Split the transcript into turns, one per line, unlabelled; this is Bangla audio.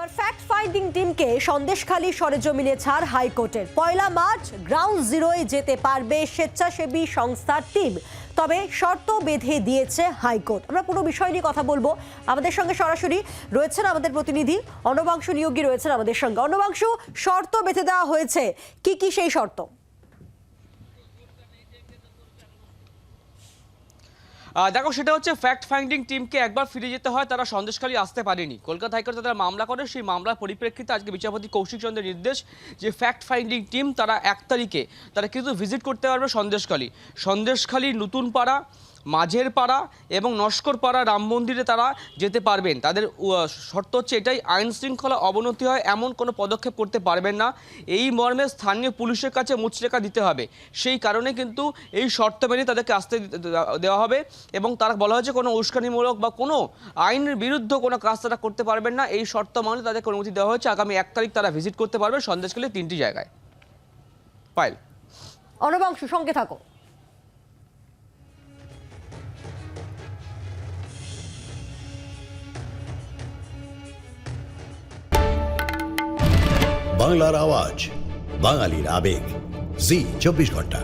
এবার ফ্যাক্ট ফাইন্ডিং টিমকে সন্দেশখালী সরেজমিনে ছাড় হাইকোর্টের। 1 মার্চ গ্রাউন্ড জিরোয় যেতে পারবে স্বেচ্ছাসেবী সংস্থার টিম, তবে শর্ত বেঁধে দিয়েছে হাইকোর্ট। আমরা পুরো বিষয় নিয়ে কথা বলবো। আমাদের সঙ্গে সরাসরি রয়েছেন আমাদের প্রতিনিধি অর্ণবাংশু নিয়োগী, রয়েছেন আমাদের সঙ্গে। অর্ণবাংশু, শর্ত বেঁধে দেওয়া হয়েছে, কি কি সেই শর্ত?
দেখো, সেটা হচ্ছে ফ্যাক্ট ফাইন্ডিং টিমকে একবার ফিরে যেতে হয়, তারা সন্দেশখালী আসতে পারেনি। কলকাতা হাইকোর্টে তারা মামলা করে, সেই মামলার পরিপ্রেক্ষিতে আজকে বিচারপতি কৌশিক চন্দ্রের নির্দেশ যে ফ্যাক্ট ফাইন্ডিং টিম তারা 1 তারিখে তারা কিন্তু ভিজিট করতে পারবে সন্দেশখালী নতুন পাড়া, মাঝের পাড়া এবং নস্কর পাড়া রাম মন্দিরে তারা যেতে পারবেন। তাদের শর্ত হচ্ছে এটাই, আইন শৃঙ্খলা অবনতি হয় এমন কোনো পদক্ষেপ করতে পারবেন না। এই মর্মে স্থানীয় পুলিশের কাছে মুচলেখা দিতে হবে। সেই কারণে কিন্তু এই শর্ত মেনে তাদেরকে আসতে দেওয়া হবে এবং তারা বলা হয়েছে কোনো উস্কানিমূলক বা কোনো আইনের বিরুদ্ধে কোনো কাজ তারা করতে পারবেন না। এই শর্ত মানে তাদেরকে অনুমতি দেওয়া হয়েছে। আগামী 1 তারিখ তারা ভিজিট করতে পারবে সন্দেশখালী 3টি জায়গায়। পায়েল।
অর্ণবাংশু, সঙ্গে থাকো।
বাংলার আওয়াজ, বাঙালির আবেগ, জি 24 ঘন্টা।